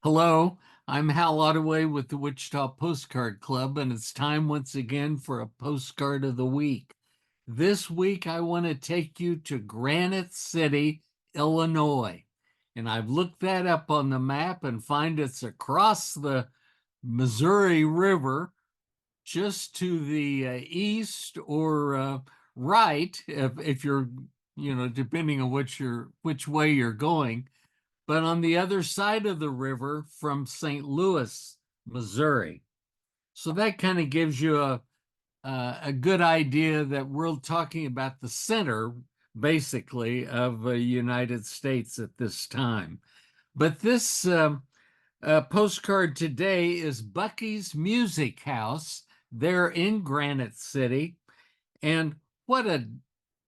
Hello, I'm Hal Ottaway with the Wichita Postcard Club, and it's time once again for a postcard of the week. This week, I want to take you to Granite City, Illinois. And I've looked that up on the map and find it's across the Missouri River, just to the east or right, if you're, depending on which way you're going, but on the other side of the river from St. Louis, Missouri. So that kind of gives you a good idea that we're talking about the center, basically, of the United States at this time. But this postcard today is Bucky's Music House. They're in Granite City. And what an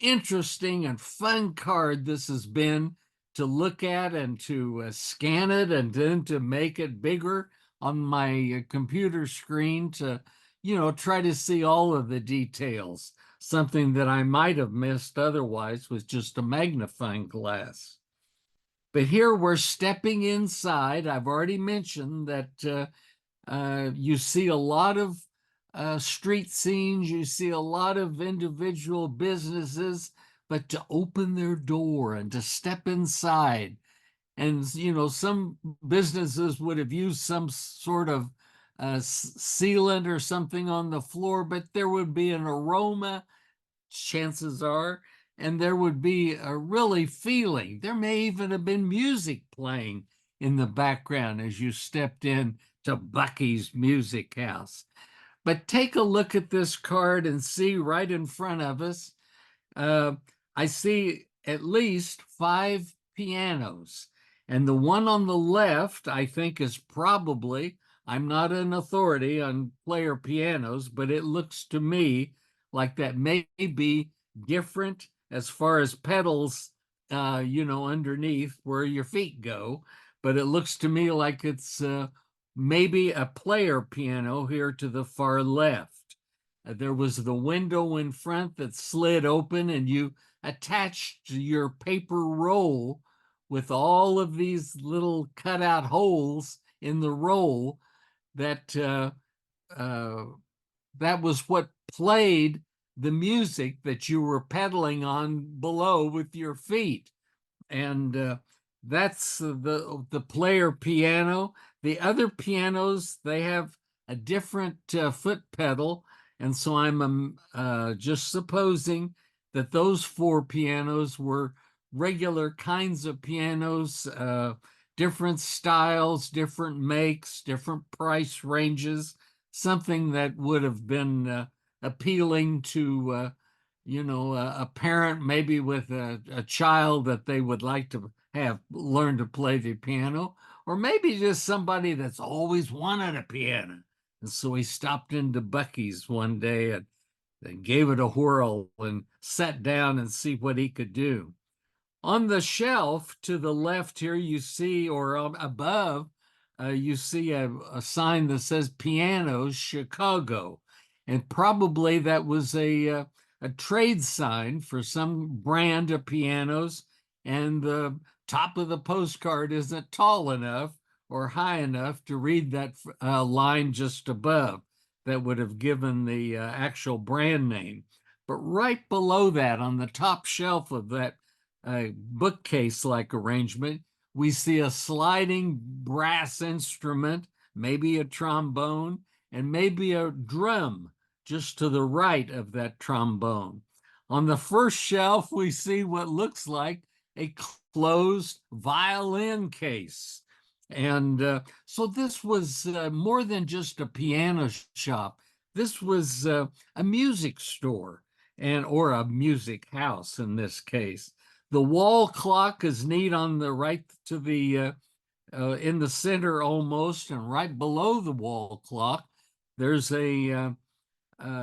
interesting and fun card this has been to look at and to scan it and then to make it bigger on my computer screen to, try to see all of the details, something that I might have missed otherwise with just a magnifying glass. But here we're stepping inside. I've already mentioned that you see a lot of street scenes, you see a lot of individual businesses, but to open their door and to step inside, and some businesses would have used some sort of sealant or something on the floor, but there would be an aroma, chances are, and there would be a really feeling. There may even have been music playing in the background as you stepped in to Bucky's Music House. But take a look at this card and see right in front of us. Uh, I see at least 5 pianos. And the one on the left, I think, is probably, I'm not an authority on player pianos, but it looks to me like that may be different as far as pedals, underneath where your feet go. But it looks to me like it's maybe a player piano here to the far left. There was the window in front that slid open, and you attached your paper roll with all of these little cutout holes in the roll that uh, that was what played the music that you were pedaling on below with your feet. And that's the player piano. The other pianos, they have a different foot pedal, and so I'm just supposing that those 4 pianos were regular kinds of pianos, different styles, different makes, different price ranges, something that would have been appealing to a parent maybe with a child that they would like to have learn to play the piano, or maybe just somebody that's always wanted a piano. And so he stopped into Bucky's one day and gave it a whirl and sat down and see what he could do. On the shelf to the left here, you see, or above, you see a sign that says Pianos Chicago. And probably that was a trade sign for some brand of pianos. And the top of the postcard isn't tall enough or high enough to read that line just above that would have given the actual brand name. But right below that, on the top shelf of that bookcase-like arrangement, we see a sliding brass instrument, maybe a trombone, and maybe a drum just to the right of that trombone. On the first shelf, we see what looks like a closed violin case. And so this was more than just a piano shop. This was a music store and or a music house in this case. The wall clock is neat on the right to the in the center almost, and right below the wall clock, there's a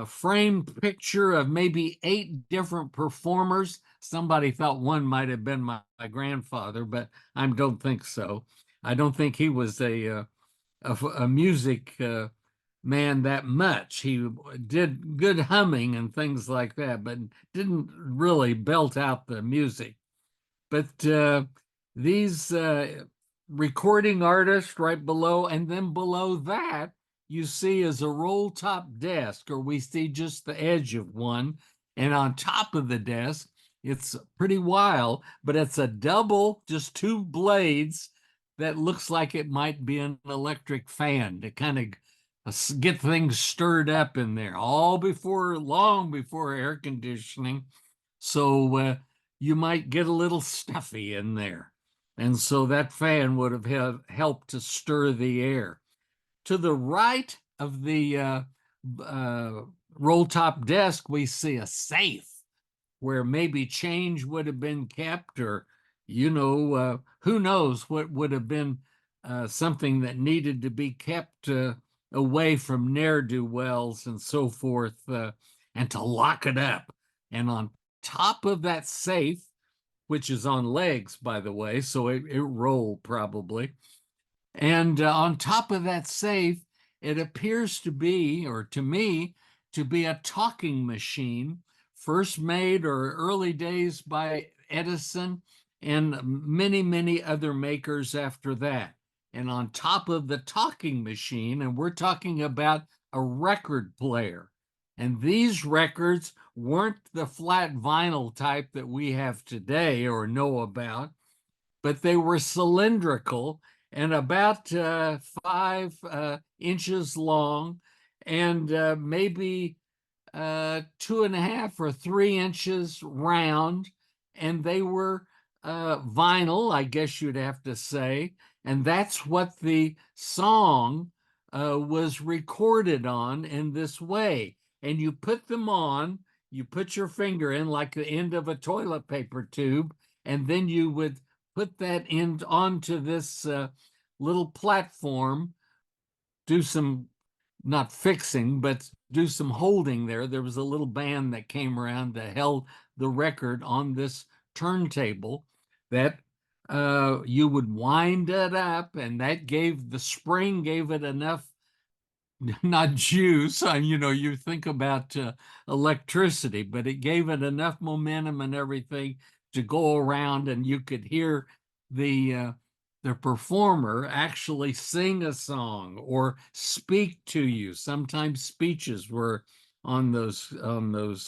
framed picture of maybe 8 different performers. Somebody thought one might have been my grandfather, but I don't think so. I don't think he was a music man that much. He did good humming and things like that, but didn't really belt out the music. But these recording artist right below, and then below that you see is a roll top desk, or we see just the edge of one. And on top of the desk, it's pretty wild, but it's a double, just two blades that looks like it might be an electric fan to kind of get things stirred up in there, all before, long before air conditioning. So you might get a little stuffy in there. And so that fan would have helped to stir the air. To the right of the uh, roll top desk, we see a safe where maybe change would have been kept, or, who knows what would have been something that needed to be kept away from ne'er-do-wells and so forth, and to lock it up. And on top of that safe, which is on legs, by the way, so it rolled probably. And on top of that safe, it appears to be, or to me, to be a talking machine, first made or early days by Edison and many, many other makers after that. And on top of the talking machine, and we're talking about a record player. And these records weren't the flat vinyl type that we have today or know about, but they were cylindrical and about 5 inches long, and maybe 2.5 or 3 inches round. And they were vinyl, I guess you'd have to say. And that's what the song was recorded on in this way. And you put them on, you put your finger in like the end of a toilet paper tube, and then you would put that end onto this little platform, do some, not fixing, but do some holding there. There was a little band that came around that held the record on this turntable that you would wind it up, and that gave the spring, gave it enough, not juice. You think about electricity, but it gave it enough momentum and everything to go around, and you could hear the uh, the performer actually sing a song or speak to you. Sometimes speeches were on those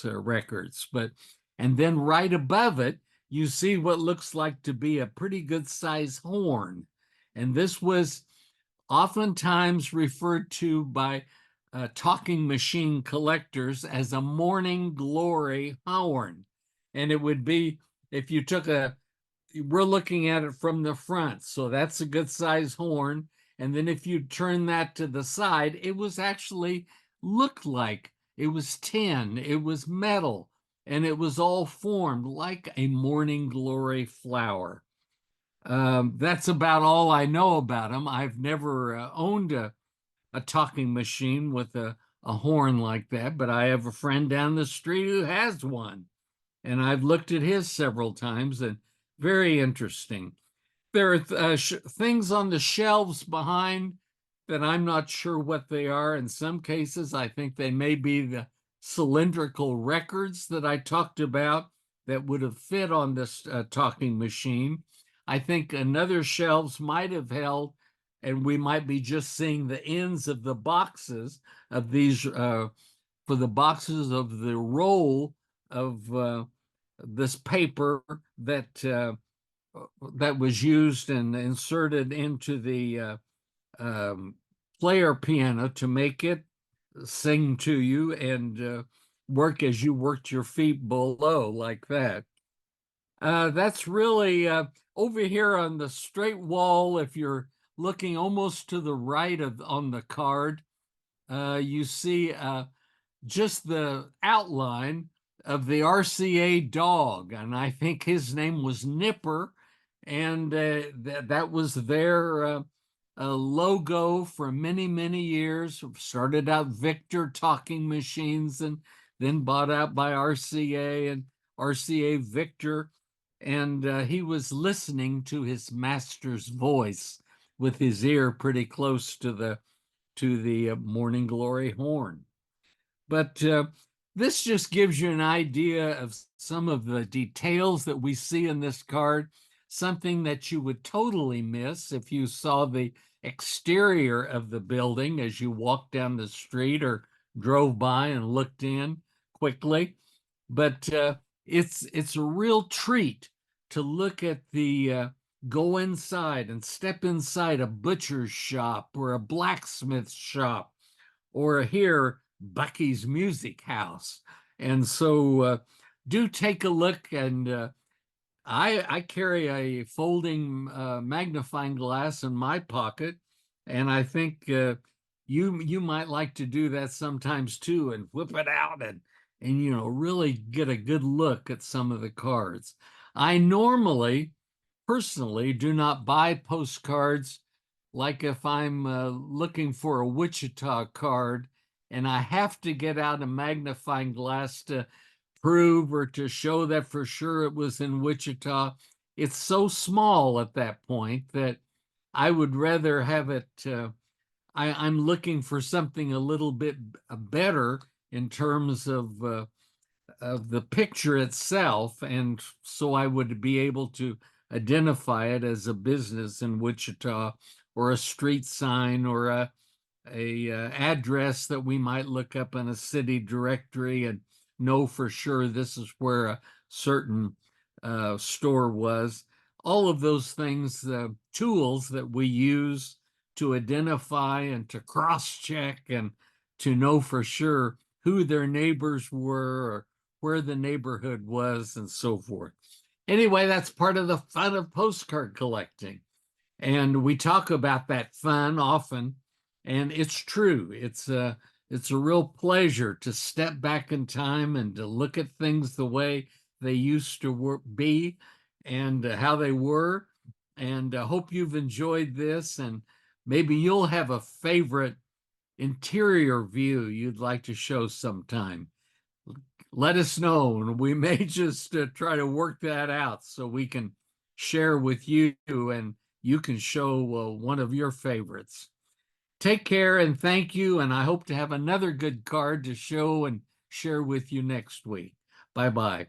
records, but and then right above it, you see what looks like to be a pretty good size horn, and this was oftentimes referred to by talking machine collectors as a morning glory horn. And it would be, if you took we're looking at it from the front, so that's a good size horn. And then if you turn that to the side, it was actually looked like it was tin, it was metal, and it was all formed like a morning glory flower. That's about all I know about them. I've never owned a talking machine with a horn like that, but I have a friend down the street who has one, and I've looked at his several times, and very interesting. There are things on the shelves behind that I'm not sure what they are. In some cases, I think they may be the cylindrical records that I talked about that would have fit on this talking machine. I think another shelves might have held, and we might be just seeing the ends of the boxes of these, for the boxes of the roll of this paper that was used and inserted into the player piano to make it sing to you and work as you worked your feet below like that. That's really over here on the straight wall. If you're looking almost to the right of on the card, you see just the outline of the RCA dog, and I think his name was Nipper, and that was their logo for many, many years. Started out Victor talking machines, and then bought out by RCA and RCA Victor, and he was listening to his master's voice with his ear pretty close to the Morning Glory horn. But this just gives you an idea of some of the details that we see in this card. something that you would totally miss if you saw the exterior of the building as you walked down the street or drove by and looked in quickly. But it's a real treat to look at the go inside and step inside a butcher's shop or a blacksmith's shop or here Bucky's Music House. And so do take a look. And I carry a folding magnifying glass in my pocket, and I think you might like to do that sometimes too, and whip it out and really get a good look at some of the cards. I normally personally do not buy postcards like if I'm looking for a Wichita card and I have to get out a magnifying glass to prove or to show that for sure it was in Wichita. It's so small at that point that I would rather have it. I'm looking for something a little bit better in terms of the picture itself, and so I would be able to identify it as a business in Wichita or a street sign or a address that we might look up in a city directory and know for sure this is where a certain store was. All of those things, tools that we use to identify and to cross check and to know for sure who their neighbors were or where the neighborhood was and so forth. Anyway, that's part of the fun of postcard collecting. And we talk about that fun often, and it's true. It's a real pleasure to step back in time and to look at things the way they used to be and how they were. And I hope you've enjoyed this, and maybe you'll have a favorite interior view you'd like to show sometime. Let us know, and we may just try to work that out so we can share with you and you can show one of your favorites. Take care and thank you. And I hope to have another good card to show and share with you next week. Bye bye.